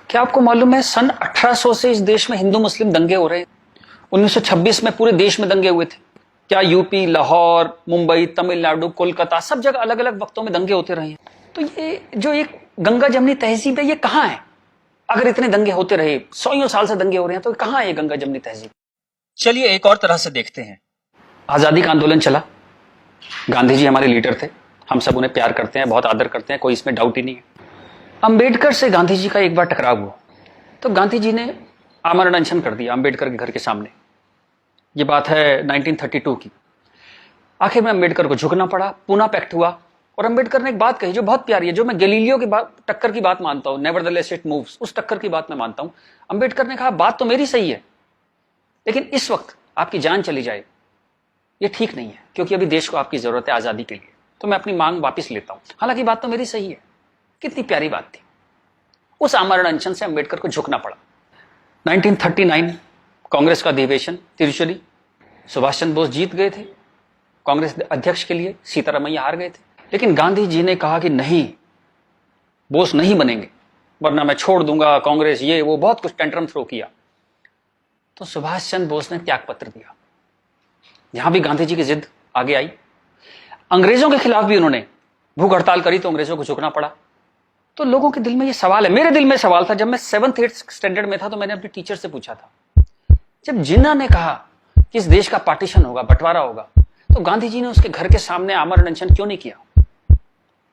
क्या आपको मालूम है सन 1800 से इस देश में हिंदू मुस्लिम दंगे हो रहे हैं। 1926 में पूरे देश में दंगे हुए थे। क्या यूपी, लाहौर, मुंबई, तमिलनाडु, कोलकाता सब जगह अलग अलग वक्तों में दंगे होते रहे हैं। तो ये जो एक गंगा जमनी तहजीब है ये कहाँ है? अगर इतने दंगे होते रहे, सौ साल से दंगे हो रहे हैं, तो कहाँ है ये गंगा जमनी तहजीब? चलिए एक और तरह से देखते हैं। आजादी का आंदोलन चला, गांधी जी हमारे लीडर थे, हम सब उन्हें प्यार करते हैं, बहुत आदर करते हैं, कोई इसमें डाउट ही नहीं है। अंबेडकर से गांधी जी का एक बार टकराव हुआ तो गांधी जी ने आमरण अनशन कर दिया अंबेडकर के घर के सामने। ये बात है 1932 की। आखिर में अंबेडकर को झुकना पड़ा, पूना पैक्ट हुआ और अंबेडकर ने एक बात कही जो बहुत प्यारी है, जो मैं गैलीलियो की बात, टक्कर की बात मानता हूं, नेवरदलेस इट मूव्स, उस टक्कर की बात मैं मानता हूं। अंबेडकर ने कहा बात तो मेरी सही है, लेकिन इस वक्त आपकी जान चली जाए ये ठीक नहीं है, क्योंकि अभी देश को आपकी जरूरत है आजादी के लिए, तो मैं अपनी मांग वापस लेता हूं। हालांकि बात तो मेरी सही है। कितनी प्यारी बात थी। उस आमरण अनशन से अंबेडकर को झुकना पड़ा। 1939 कांग्रेस का अधिवेशन तिरुचुरी, सुभाष चंद्र बोस जीत गए थे कांग्रेस अध्यक्ष के लिए, सीतारामैया हार गए थे। लेकिन गांधी जी ने कहा कि नहीं, बोस नहीं बनेंगे वरना मैं छोड़ दूंगा कांग्रेस, ये वो बहुत कुछ टेंट्रम थ्रो किया। तो सुभाष चंद्र बोस ने त्याग पत्र दिया। यहां भी गांधी जी की जिद आगे आई। अंग्रेजों के खिलाफ भी उन्होंने भूख हड़ताल करी तो अंग्रेजों को झुकना पड़ा। तो लोगों के दिल में ये सवाल है, मेरे दिल में सवाल था, जब मैं 7th 8th स्टैंडर्ड में था तो मैंने अपने टीचर से पूछा था, जब जिन्ना ने कहा कि इस देश का पार्टीशन होगा, बंटवारा होगा, तो गांधी जी ने उसके घर के सामने आमरण अनशन क्यों नहीं किया?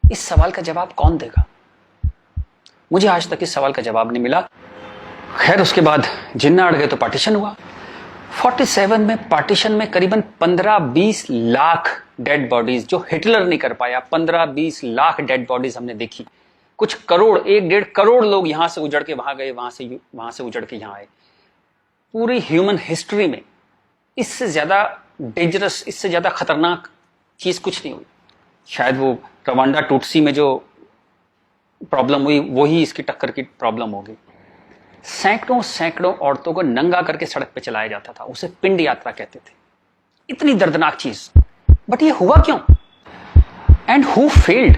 इस सवाल का जवाब कौन देगा? मुझे आज तक इस सवाल का जवाब नहीं मिला। खैर उसके बाद जिन्ना अड़ गए तो पार्टीशन हुआ। 47 में पार्टीशन में करीबन 15-20 लाख डेड बॉडीज, जो हिटलर नहीं कर पाया, 15-20 लाख डेड बॉडीज हमने देखी। कुछ करोड़, 1-1.5 करोड़ लोग यहां से उजड़ के वहां गए, वहां से उजड़ के यहां आए। पूरी ह्यूमन हिस्ट्री में इससे ज्यादा डेंजरस, इससे ज्यादा खतरनाक चीज कुछ नहीं हुई। शायद वो रवांडा टूटसी में जो प्रॉब्लम हुई वही इसकी टक्कर की प्रॉब्लम हो गई। सैकड़ों सैकड़ों औरतों को नंगा करके सड़क पे चलाया जाता था, उसे पिंड यात्रा कहते थे। इतनी दर्दनाक चीज, बट ये हुआ क्यों? And who failed?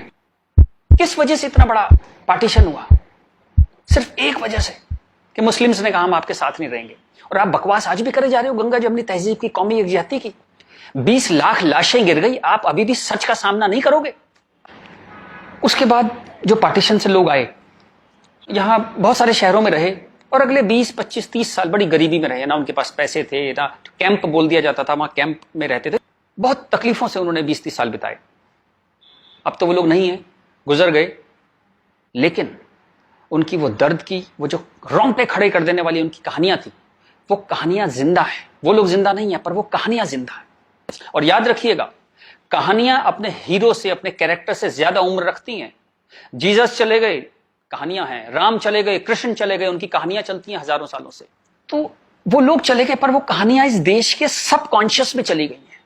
किस वजह से इतना बड़ा पार्टीशन हुआ? सिर्फ एक वजह से कि मुस्लिम्स ने कहा हम आपके साथ नहीं रहेंगे। और आप बकवास आज भी करे जा रहे हो गंगा जमनी तहजीब की, कौमी यकजहती की। 20 लाख लाशें गिर गई, आप अभी भी सच का सामना नहीं करोगे? उसके बाद जो पार्टीशन से लोग आए, यहां बहुत सारे शहरों में रहे और अगले 20, 25, 30 साल बड़ी गरीबी में रहे। ना उनके पास पैसे थे, ना कैंप बोल दिया जाता था, वहां कैंप में रहते थे। बहुत तकलीफों से उन्होंने 20-30 साल बिताए। अब तो वो लोग नहीं है, गुजर गए, लेकिन उनकी वो दर्द की, वो जो रोंगटे खड़े कर देने वाली उनकी कहानियां थी, वो कहानियां जिंदा है। वो लोग जिंदा नहीं है, पर वो कहानियां जिंदा है। और याद रखिएगा, कहानियां अपने हीरो से, अपने कैरेक्टर से ज्यादा उम्र रखती हैं। जीसस चले गए, कहानियां हैं। राम चले गए, कृष्ण चले गए, उनकी कहानियां चलती हैं हजारों सालों से। तो वो लोग चले गए, पर वो कहानियां इस देश के सबकॉन्शियस में चली गई हैं।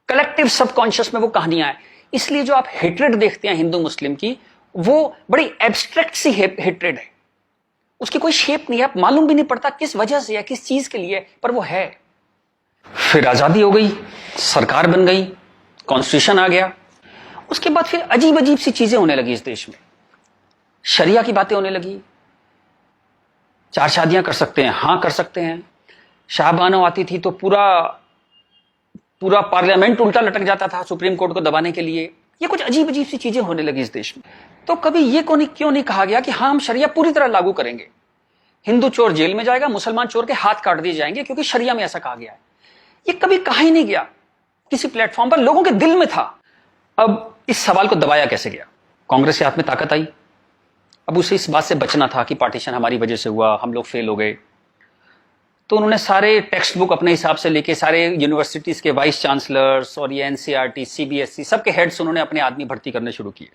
कलेक्टिव सबकॉन्शियस में वो कहानियां हैं। इसलिए जो आप हेट्रेड देखते हैं हिंदू मुस्लिम की, वो बड़ी एब्स्ट्रैक्ट सी हेट्रेड है। उसकी कोई शेप नहीं है, आप मालूम भी नहीं पड़ता किस वजह से या किस चीज के लिए, पर वो है। फिर आजादी हो गई, सरकार बन गई, कॉन्स्टिट्यूशन आ गया। उसके बाद फिर अजीब अजीब सी चीजें होने लगी इस देश में। शरिया की बातें होने लगी। 4 शादियां कर सकते हैं, हां कर सकते हैं। शाहबानो आती थी तो पूरा पार्लियामेंट उल्टा लटक जाता था सुप्रीम कोर्ट को दबाने के लिए। ये कुछ अजीब अजीब सी चीजें होने लगी इस देश में। तो कभी ये क्यों नहीं कहा गया कि हाँ हम शरिया पूरी तरह लागू करेंगे, हिंदू चोर जेल में जाएगा, मुसलमान चोर के हाथ काट दिए जाएंगे, क्योंकि शरिया में ऐसा कहा गया है। ये कभी कहा ही नहीं गया किसी प्लेटफॉर्म पर, लोगों के दिल में था। अब इस सवाल को दबाया कैसे गया? कांग्रेस के हाथ में ताकत आई। अब उसे इस बात से बचना था कि पार्टीशन हमारी वजह से हुआ, हम लोग फेल हो गए। तो उन्होंने सारे टेक्स्ट बुक अपने हिसाब से लेके, सारे यूनिवर्सिटीज के वाइस चांसलर्स और ये एनसीईआरटी, सीबीएसई, सबके हेड्स उन्होंने अपने आदमी भर्ती करने शुरू किए।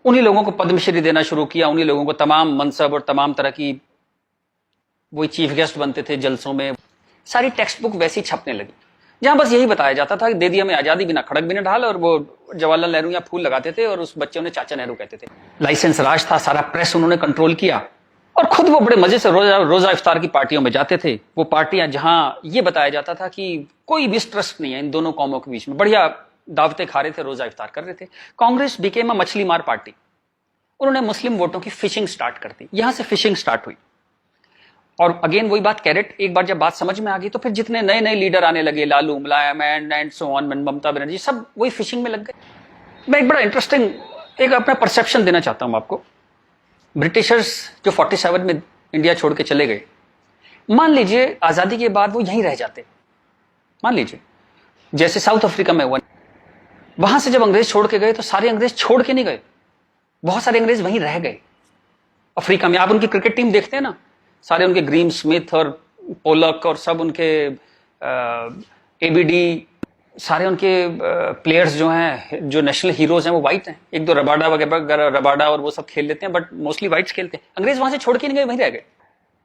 उन्हीं लोगों को पद्मश्री देना शुरू किया, उन्हीं लोगों को तमाम मनसब और तमाम तरह की, वही चीफ गेस्ट बनते थे जलसों में। सारी टेक्स्ट बुक वैसी छपने लगी, जहां बस यही बताया जाता था कि दे दिया हमें आजादी, बिना खड़क बिना ढाल। और वो जवाहरलाल नेहरू या फूल लगाते थे और उस बच्चों ने चाचा नेहरू कहते थे। लाइसेंस राज था, सारा प्रेस उन्होंने कंट्रोल किया। और खुद वो बड़े मजे से रोजा इफ्तार की पार्टियों में जाते थे। वो पार्टियां जहां ये बताया जाता था कि कोई मिसट्रस्ट नहीं है इन दोनों कौमों के बीच में, बढ़िया दावतें खा रहे थे, रोजा इफ्तार कर रहे थे। कांग्रेस बिकेम अ मछली मार पार्टी। उन्होंने मुस्लिम वोटों की फिशिंग स्टार्ट कर दी, यहां से फिशिंग स्टार्ट हुई। और अगेन वही बात कैरेट, एक बार जब बात समझ में आ गई तो फिर जितने नए नए लीडर आने लगे, लालू, मुलायम and so on, Mamata Banerjee, सब वही फिशिंग में लग गए। मैं एक बड़ा इंटरेस्टिंग एक अपना परसेप्शन देना चाहता हूं आपको। ब्रिटिशर्स जो 47 में इंडिया छोड़ के चले गए, मान लीजिए आजादी के बाद वो यहीं रह जाते, मान लीजिए जैसे साउथ अफ्रीका में हुआ, वहां से जब अंग्रेज छोड़ के गए तो सारे अंग्रेज छोड़ के नहीं गए, बहुत सारे अंग्रेज वहीं रह गए अफ्रीका में। आप उनकी क्रिकेट टीम देखते हैं ना, सारे उनके ग्रीम स्मिथ और पोलक और सब उनके एबीडी, सारे उनके प्लेयर्स जो हैं, जो नेशनल हीरोज हैं, वो वाइट हैं। एक दो रबाडा वगैरह, रबाडा और वो सब खेल लेते हैं, बट मोस्टली वाइट्स खेलते हैं। अंग्रेज वहां से छोड़ के नहीं गए, वहीं रह गए।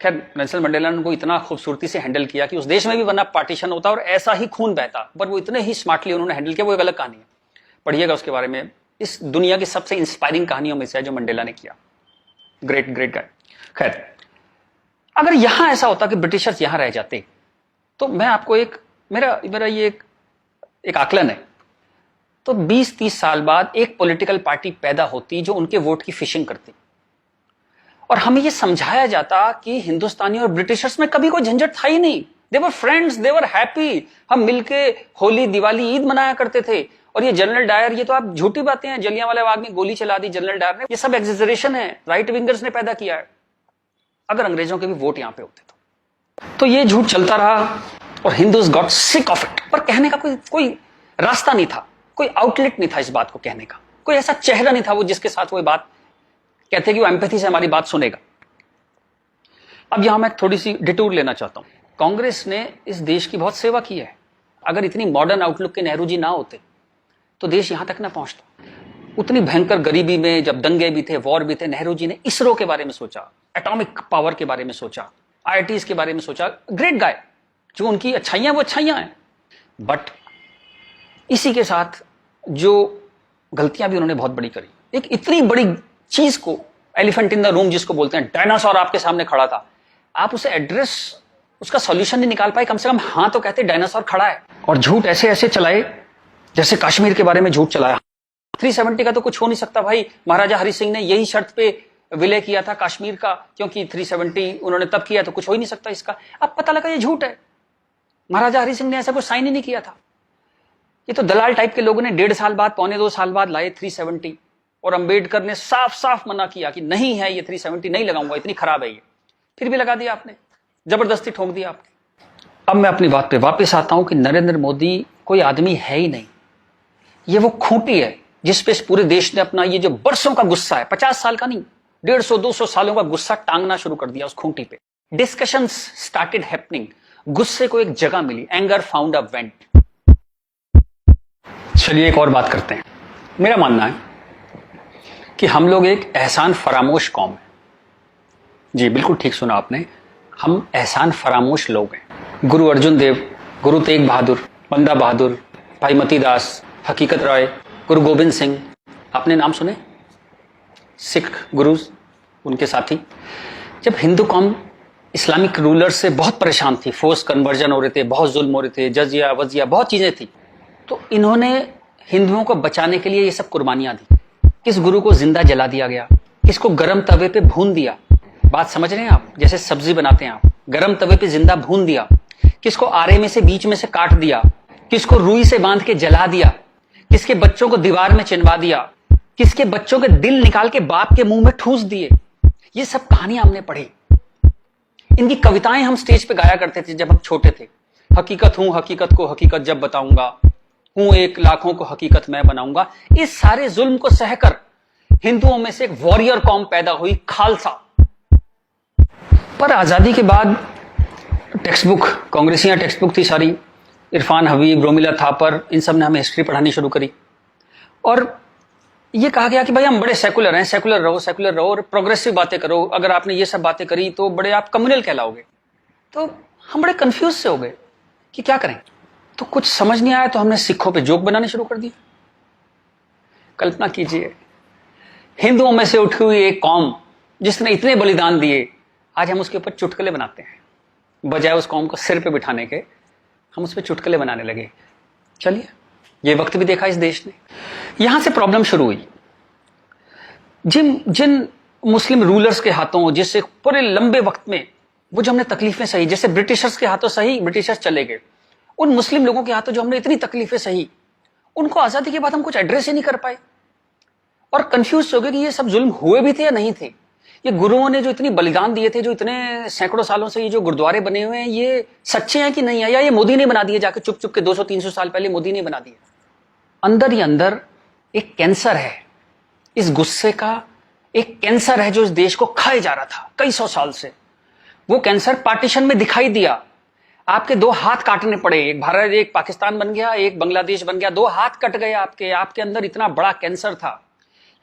खैर नेल्सन मंडेला ने उनको इतना खूबसूरती से हैंडल किया कि उस देश में भी वरना पार्टीशन होता और ऐसा ही खून बहता, पर वो इतने ही स्मार्टली उन्होंने हैंडल किया। वो एक अलग कहानी है, पढ़िएगा उसके बारे में। इस दुनिया की सबसे इंस्पायरिंग कहानियों में से है जो मंडेला ने किया। Great great guy. खैर अगर यहां ऐसा होता कि ब्रिटिशर्स यहां रह जाते, तो मैं आपको एक मेरा ये एक आकलन है, तो 20-30 साल बाद एक पॉलिटिकल पार्टी पैदा होती जो उनके वोट की फिशिंग करती, और हमें यह समझाया जाता कि हिंदुस्तानी और ब्रिटिशर्स में कभी कोई झंझट था ही नहीं। They were friends, they were happy. हम मिलके होली, दिवाली, ईद मनाया करते थे। और ये जनरल डायर, ये तो आप झूठी बातें हैं, जलियांवाला बाग में गोली चला दी जनरल डायर ने, ये सब एग्जेजरेशन है, राइट विंगर्स ने पैदा किया है। अगर अंग्रेजों के भी वोट यहां पे होते तो ये झूठ चलता रहा और Hindus got sick of it. पर कहने का कोई रास्ता नहीं था, कोई आउटलेट नहीं था इस बात को कहने का, कोई ऐसा चेहरा नहीं था वो जिसके साथ वो बात कहते कि वो एम्पैथी से हमारी बात सुनेगा। अब यहां मैं थोड़ी सी डिटूर लेना चाहता हूं। कांग्रेस ने इस देश की बहुत सेवा की है। अगर इतनी मॉडर्न आउटलुक के नेहरू जी ना होते तो देश यहां तक ना पहुंचता। उतनी भयंकर गरीबी में जब दंगे भी थे, वॉर भी थे, नेहरू जी ने इसरो के बारे में सोचा, एटॉमिक पावर के बारे में सोचा, आईआईटीज के बारे में सोचा। Great guy. जो उनकी अच्छाइयां वो अच्छाइयां हैं, बट इसी के साथ जो गलतियां भी उन्होंने बहुत बड़ी करी। एक इतनी बड़ी चीज को, एलिफेंट इन द रूम जिसको बोलते हैं, डायनासोर आपके सामने खड़ा था, आप उसे एड्रेस, उसका सॉल्यूशन नहीं निकाल पाए। कम से कम हाँ तो कहते डायनासोर खड़ा है। और झूठ ऐसे ऐसे चलाए, जैसे कश्मीर के बारे में झूठ चलाया। 370 का तो कुछ हो नहीं सकता भाई। महाराजा हरि सिंह ने यही शर्त पे विलय किया था कश्मीर का, क्योंकि 370 उन्होंने तब किया, तो कुछ हो ही नहीं सकता इसका। अब पता लगा ये झूठ है, महाराजा हरि सिंह ने ऐसा कुछ साइन ही नहीं किया था। ये तो दलाल टाइप के लोगों ने 1.5 साल बाद, 1.25 साल बाद लाए 370, और अंबेडकर ने साफ साफ मना किया कि नहीं है ये 370 नहीं लगाऊंगा, इतनी खराब है ये। फिर भी लगा दिया आपने, जबरदस्ती ठोक दिया आपने। अब मैं अपनी बात पे वापस आता हूं कि नरेंद्र मोदी कोई आदमी है ही नहीं, ये वो खूंटी है जिस पे इस पूरे देश ने अपना ये जो बरसों का गुस्सा है, 50 साल का नहीं, 150-200 सालों का गुस्सा टांगना शुरू कर दिया उस खूंटी पे। डिस्कशंस स्टार्टेड हैपनिंग, गुस्से को एक जगह मिली, एंगर फाउंड अ वेंट। चलिए एक और बात करते हैं। मेरा मानना है कि हम लोग एक एहसान फरामोश कौम है। जी बिल्कुल ठीक सुना आपने, हम एहसान फरामोश लोग हैं। गुरु अर्जुन देव, गुरु तेग बहादुर, बंदा बहादुर, भाई मती दास, हकीकत राय, गुरु गोविंद सिंह, आपने नाम सुने, सिख गुरुज, उनके साथी। जब हिंदू कौम इस्लामिक रूलर से बहुत परेशान थी, फोर्स कन्वर्जन हो रहे थे, बहुत जुल्म हो रहे थे, जजिया वजिया बहुत चीजें थी, तो इन्होंने हिंदुओं को बचाने के लिए ये सब कुर्बानियां दी। किस गुरु को जिंदा जला दिया गया, किसको गर्म तवे पे भून दिया, बात समझ रहे हैं आप, जैसे सब्जी बनाते हैं आप, गर्म तवे पे जिंदा भून दिया, किसको आरे में से बीच में से काट दिया, किसको रुई से बांध के जला दिया, किसके बच्चों को दीवार में चिनवा दिया, किसके बच्चों के दिल निकाल के बाप के मुंह में ठूस दिए। ये सब कहानियां हमने पढ़ी, इनकी कविताएं हम स्टेज पे गाया करते थे जब हम छोटे थे। हकीकत हूं, हकीकत को हकीकत जब बताऊंगा, हूं एक लाखों को हकीकत मैं बनाऊंगा। इस सारे जुल्म को सहकर हिंदुओं में से एक वॉरियर कौम पैदा हुई, खालसा। पर आजादी के बाद टेक्स्ट बुक, कांग्रेसियां टेक्स्ट बुक थी सारी, इरफान हबीब, रोमिला थापर, इन सब ने हमें हिस्ट्री पढ़ानी शुरू करी, और ये कहा गया कि भाई हम बड़े सेकुलर हैं, सेकुलर रहो और प्रोग्रेसिव बातें करो। अगर आपने ये सब बातें करी तो बड़े आप कम्युनल कहलाओगे। तो हम बड़े कंफ्यूज से हो गए कि क्या करें। तो कुछ समझ नहीं आया तो हमने सिखों पे जोक बनाने शुरू कर दिए। कल्पना कीजिए, हिंदुओं में से उठी हुई एक कौम जिसने इतने बलिदान दिए, आज हम उसके ऊपर चुटकुले बनाते हैं। बजाय उस कौम को सिर पे बिठाने के हम उस पर चुटकुले बनाने लगे। चलिए, ये वक्त भी देखा इस देश ने। यहां से प्रॉब्लम शुरू हुई। जिन जिन मुस्लिम रूलर्स के हाथों, जिससे पूरे लंबे वक्त में वो जो हमने तकलीफें सही, जैसे ब्रिटिशर्स के हाथों सही, ब्रिटिशर्स चले गए, उन मुस्लिम लोगों के हाथों जो हमने इतनी तकलीफें सही, उनको आजादी के बाद हम कुछ एड्रेस ही नहीं कर पाए और कंफ्यूज हो गए कि ये सब जुल्म हुए भी थे या नहीं थे। ये गुरुओं ने जो इतनी बलिदान दिए थे, जो इतने सैकड़ों सालों से ये जो गुरुद्वारे बने हुए हैं, ये सच्चे हैं कि नहीं है, या ये मोदी ने बना दिए जाके चुप चुप के 200-300 साल पहले मोदी ने बना दिए। अंदर ही अंदर एक कैंसर है, इस गुस्से का एक कैंसर है जो इस देश को खाए जा रहा था कई सौ साल से। वो कैंसर पार्टीशन में दिखाई दिया, आपके दो हाथ काटने पड़े, एक भारत एक पाकिस्तान बन गया, एक बांग्लादेश बन गया, दो हाथ कट गए आपके अंदर इतना बड़ा कैंसर था।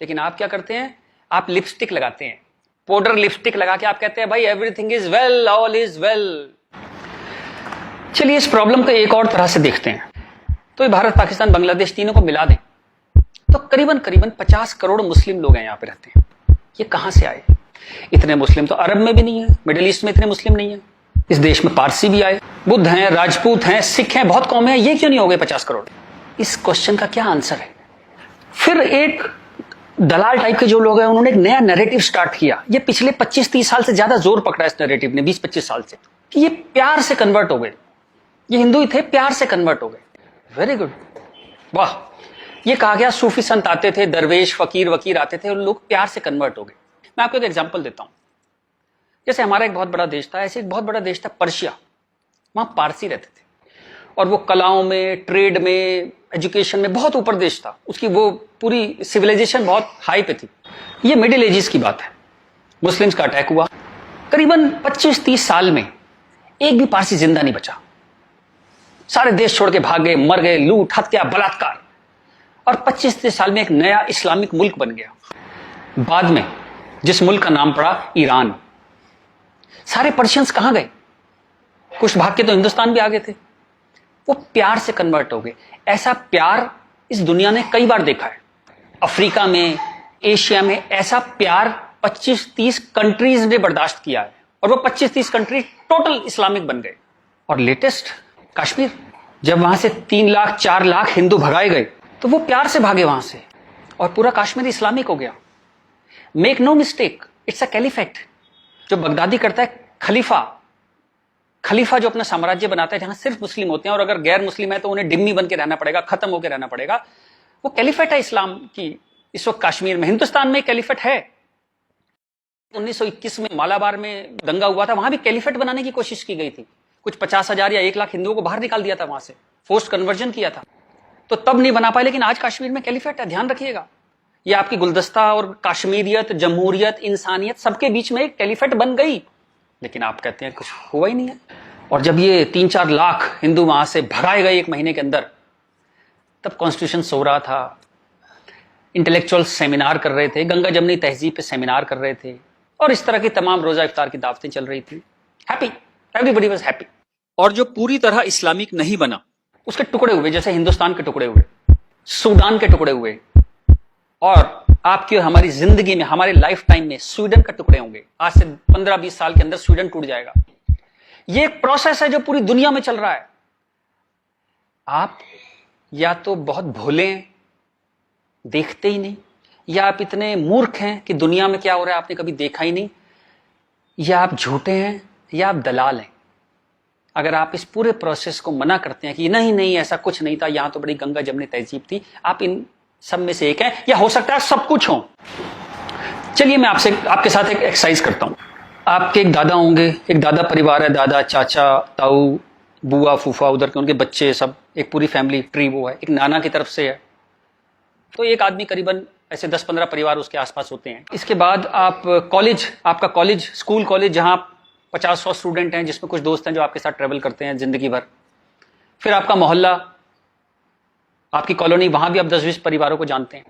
लेकिन आप क्या करते हैं, आप लिपस्टिक लगाते हैं, पाउडर लिपस्टिक लगा के आप कहते हैं भाई everything is well, all is well. चलिए इस प्रॉब्लम को एक और तरह से देखते हैं। तो ये भारत पाकिस्तान बांग्लादेश तीनों को मिला दें तो करीबन 50 करोड़ मुस्लिम लोग हैं यहाँ पे रहते हैं। ये कहां से आए? इतने मुस्लिम तो अरब में भी नहीं है, मिडिल ईस्ट में इतने मुस्लिम नहीं है। इस देश में पारसी भी आए, बुद्ध हैं, राजपूत हैं, सिख हैं, बहुत कौमें हैं, ये क्यों नहीं हो गए 50 करोड़? इस क्वेश्चन का क्या आंसर है? फिर एक दलाल टाइप के जो लोग हैं उन्होंने एक नया नैरेटिव स्टार्ट किया। ये पिछले 25-30 साल से ज्यादा जोर पकड़ा इस नैरेटिव ने, 20-25 साल से, कि ये प्यार से कन्वर्ट हो गए, ये हिंदू ही थे, प्यार से कन्वर्ट हो गए। वेरी गुड, वाह। ये कहा गया सूफी संत आते थे, दरवेश फकीर वकीर आते थे, उन लोग प्यार से कन्वर्ट हो गए। मैं आपको एक एग्जांपल देता हूं। जैसे हमारा एक बहुत बड़ा देश था, ऐसे एक बहुत बड़ा देश था पर्शिया, वहां पारसी रहते थे और वो कलाओं में, ट्रेड में, एजुकेशन में बहुत ऊपर देश था, उसकी वो पूरी सिविलाइजेशन बहुत हाई पे थी। ये मिडिल एजेस की बात है, मुस्लिम्स का अटैक हुआ, करीबन 25-30 साल में एक भी पारसी जिंदा नहीं बचा, सारे देश छोड़ के भाग गए, मर गए, लूट हत्या बलात्कार, और 25-30 साल में एक नया इस्लामिक मुल्क बन गया। बाद में जिस मुल्क का नाम पड़ा ईरान। सारे पर्शियंस कहां गए? कुछ भाग के तो हिंदुस्तान भी आ गए थे। वो प्यार से कन्वर्ट हो गए। ऐसा प्यार इस दुनिया ने कई बार देखा है, अफ्रीका में, एशिया में, ऐसा प्यार 25-30 कंट्रीज ने बर्दाश्त किया है और वो 25-30 कंट्री टोटल इस्लामिक बन गए। और लेटेस्ट कश्मीर, जब वहां से 3 लाख 4 लाख हिंदू भगाए गए तो वो प्यार से भागे वहां से और पूरा कश्मीर इस्लामिक हो गया। Make no mistake, it's a caliphate. जो बगदादी करता है खलीफा जो अपना साम्राज्य बनाता है जहां सिर्फ मुस्लिम होते हैं और अगर गैर मुस्लिम है तो उन्हें डिम्मी बन के रहना पड़ेगा, खत्म होकर रहना पड़ेगा, वो कैलिफेट है इस्लाम की। इस वक्त कश्मीर में, हिंदुस्तान में कैलिफेट है। 1921 में मालाबार में दंगा हुआ था, वहां भी कैलिफेट बनाने की कोशिश की गई थी। कुछ 50,000 या 1 लाख हिंदुओं को बाहर निकाल दिया था वहां से, फोर्स्ड कन्वर्जन किया था, तो तब नहीं बना पाए। लेकिन आज कश्मीर में कैलिफेट है, ध्यान रखिएगा। ये आपकी गुलदस्ता और कश्मीरियत, जमहूरियत, इंसानियत सबके बीच में एक कैलिफेट बन गई। लेकिन आप कहते हैं कुछ हुआ ही नहीं है। और जब ये 3-4 लाख हिंदू वहां से भगाए गए 1 महीने के अंदर, तब कॉन्स्टिट्यूशन सो रहा था, इंटेलेक्चुअल सेमिनार कर रहे थे, गंगा जमनी तहजीब पे सेमिनार कर रहे थे और इस तरह की तमाम रोजा इफ्तार की दावतें चल रही थी। Happy, everybody was happy. और जो पूरी तरह इस्लामिक नहीं बना, उसके टुकड़े हुए, जैसे हिंदुस्तान के टुकड़े हुए, सूडान के टुकड़े हुए, और आपकी और हमारी जिंदगी में, हमारे लाइफ टाइम में स्वीडन के टुकड़े होंगे। आज से 15-20 साल के अंदर स्वीडन टूट जाएगा। ये एक प्रोसेस है जो पूरी दुनिया में चल रहा है। आप या तो बहुत भोले हैं, देखते ही नहीं, या आप इतने मूर्ख हैं कि दुनिया में क्या हो रहा है आपने कभी देखा ही नहीं, या आप झूठे हैं, या आप दलाल हैं। अगर आप इस पूरे प्रोसेस को मना करते हैं कि नहीं ऐसा कुछ नहीं था, यहां तो बड़ी गंगा जमनी तहजीब थी, आप इन सब में से एक है, या हो सकता है सब कुछ हो। चलिए मैं आपके साथ एक एक्सरसाइज करता हूं। आपके एक दादा होंगे, एक दादा परिवार है, दादा, चाचा, ताऊ, बुआ, फूफा, उधर के उनके बच्चे, सब एक पूरी फैमिली ट्री वो है। एक नाना की तरफ से है, तो एक आदमी करीबन ऐसे 10-15 परिवार उसके आसपास होते हैं। इसके बाद आप कॉलेज, आपका कॉलेज, स्कूल कॉलेज, जहां 50-100 स्टूडेंट हैं, जिसमें कुछ दोस्त हैं जो आपके साथ ट्रेवल करते हैं जिंदगी भर। फिर आपका मोहल्ला, आपकी कॉलोनी, वहां भी आप 10-20 परिवारों को जानते हैं।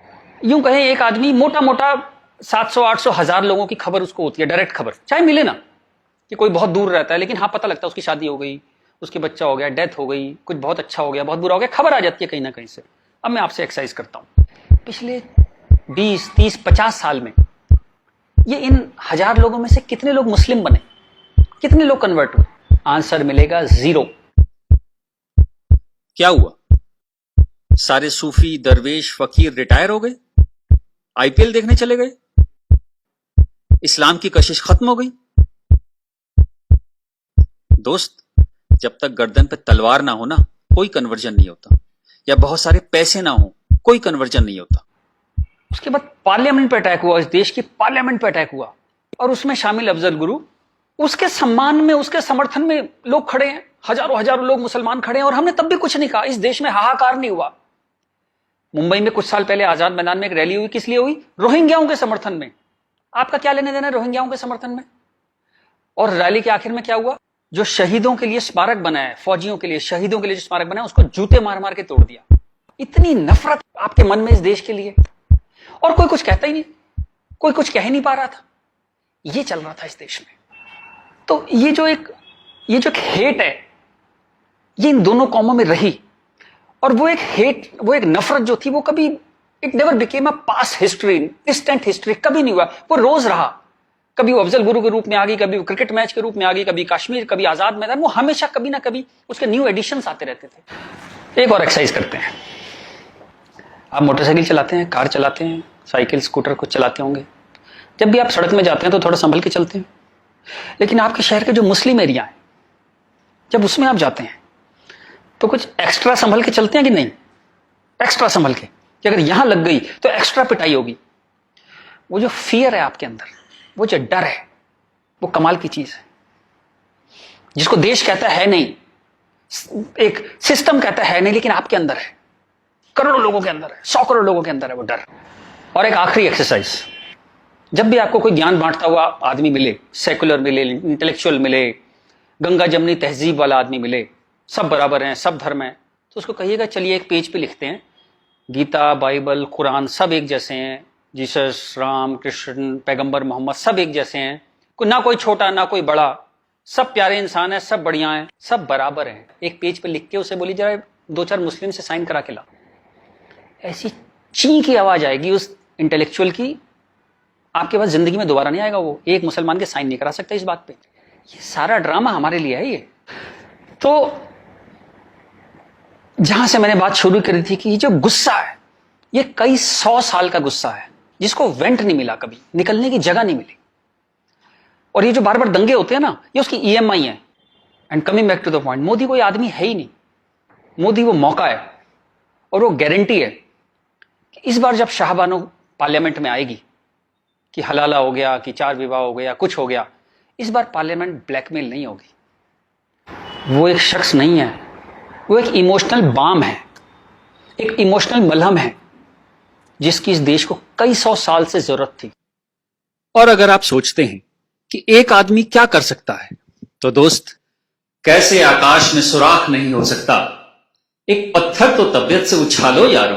यूं कहें एक आदमी मोटा मोटा 700-800 हज़ार लोगों की खबर उसको होती है, डायरेक्ट खबर, चाहे मिले ना कि कोई बहुत दूर रहता है, लेकिन हाँ पता लगता है उसकी शादी हो गई, उसके बच्चा हो गया, डेथ हो गई, कुछ बहुत अच्छा हो गया, बहुत बुरा हो गया, खबर आ जाती है कहीं ना कहीं से। अब मैं आपसे एक्सरसाइज करता हूं, पिछले 20, 30, 50 साल में ये इन 1000 लोगों में से कितने लोग मुस्लिम बने, कितने लोग कन्वर्ट हुए? आंसर मिलेगा 0। क्या हुआ? सारे सूफी, दरवेश, फकीर रिटायर हो गए, आईपीएल देखने चले गए, इस्लाम की कशिश खत्म हो गई। दोस्त, जब तक गर्दन पे तलवार ना हो ना, कोई कन्वर्जन नहीं होता, या बहुत सारे पैसे ना हो, कोई कन्वर्जन नहीं होता। उसके बाद पार्लियामेंट पे अटैक हुआ, इस देश की पार्लियामेंट पे अटैक हुआ, और उसमें शामिल अफजल गुरु, उसके सम्मान में, उसके समर्थन में लोग खड़े हैं, हजारों हजारों लोग मुसलमान खड़े हैं, और हमने तब भी कुछ नहीं कहा। इस देश में हाहाकार नहीं हुआ। मुंबई में कुछ साल पहले आजाद मैदान में एक रैली हुई, किस लिए हुई? रोहिंग्याओं के समर्थन में। आपका क्या लेने देना रोहिंग्याओं के समर्थन में? और रैली के आखिर में क्या हुआ? जो शहीदों के लिए स्मारक बना है, फौजियों के लिए, शहीदों के लिए जो स्मारक बना है, उसको जूते मार मार के तोड़ दिया। इतनी नफरत आपके मन में इस देश के लिए, और कोई कुछ कहता ही नहीं, कोई कुछ कह ही नहीं पा रहा था। ये चल रहा था इस देश में। तो ये जो एक हेट है, ये इन दोनों कौमों में रही, और वो एक हेट, वो एक नफरत जो थी, वो कभी, it never became a past history, distant history, कभी नहीं हुआ। वो रोज रहा। कभी वो अफजल गुरु के रूप में आ गई, कभी वो क्रिकेट मैच के रूप में आ गई, कभी कश्मीर, कभी आजाद मैदान, वो हमेशा कभी ना कभी उसके न्यू एडिशंस आते रहते थे। एक और एक्सरसाइज करते हैं। आप मोटरसाइकिल चलाते हैं, कार चलाते हैं, साइकिल, स्कूटर कुछ चलाते होंगे। जब भी आप सड़क में जाते हैं तो थोड़ा संभल के चलते हैं। लेकिन आपके शहर के जो मुस्लिम एरिया है, जब उसमें आप जाते हैं तो कुछ एक्स्ट्रा संभल के चलते हैं कि नहीं? एक्स्ट्रा संभल के, कि अगर यहां लग गई तो एक्स्ट्रा पिटाई होगी। वो जो फियर है आपके अंदर, वो जो डर है, वो कमाल की चीज है, जिसको देश कहता है नहीं, एक सिस्टम कहता है नहीं, लेकिन आपके अंदर है, करोड़ों लोगों के अंदर है, 100 करोड़ लोगों के अंदर है वो डर। और एक आखिरी एक्सरसाइज, जब भी आपको कोई ज्ञान बांटता हुआ आदमी मिले, सेकुलर मिले, इंटेलेक्चुअल मिले, गंगा जमनी तहजीब वाला आदमी मिले, सब बराबर हैं, सब धर्म है, तो उसको कहिएगा चलिए एक पेज पे लिखते हैं, गीता, बाइबल, कुरान सब एक जैसे हैं, जीसस, राम, कृष्ण, पैगंबर मोहम्मद सब एक जैसे हैं, ना कोई छोटा ना कोई बड़ा, सब प्यारे इंसान है, सब बढ़िया हैं, सब बराबर हैं। एक पेज पे लिख के उसे बोली जरा 2-4 मुस्लिम से साइन करा के ला। ऐसी ची की आवाज आएगी उस इंटेलेक्चुअल की, आपके पास जिंदगी में दोबारा नहीं आएगा। वो एक मुसलमान के साइन नहीं करा सकता इस बात पे। ये सारा ड्रामा हमारे लिए है। ये तो जहां से मैंने बात शुरू करी थी कि ये जो गुस्सा है, ये कई 100 साल का गुस्सा है, जिसको वेंट नहीं मिला, कभी निकलने की जगह नहीं मिली। और ये जो बार बार दंगे होते हैं ना, ये उसकी EMI है। And coming back to the point, Modi कोई आदमी है ही नहीं। मोदी वो मौका है, और वो गारंटी है कि इस बार जब शाहबानो पार्लियामेंट में आएगी, कि हलाला हो गया, कि 4 विवाह हो गया, कुछ हो गया, इस बार पार्लियामेंट ब्लैकमेल नहीं होगी। वो एक शख्स नहीं है, वो एक इमोशनल बाम है, एक इमोशनल मलहम है, जिसकी इस देश को कई 100 साल से जरूरत थी। और अगर आप सोचते हैं कि एक आदमी क्या कर सकता है, तो दोस्त, कैसे आकाश में सुराख नहीं हो सकता, एक पत्थर तो तबीयत से उछालो यारो।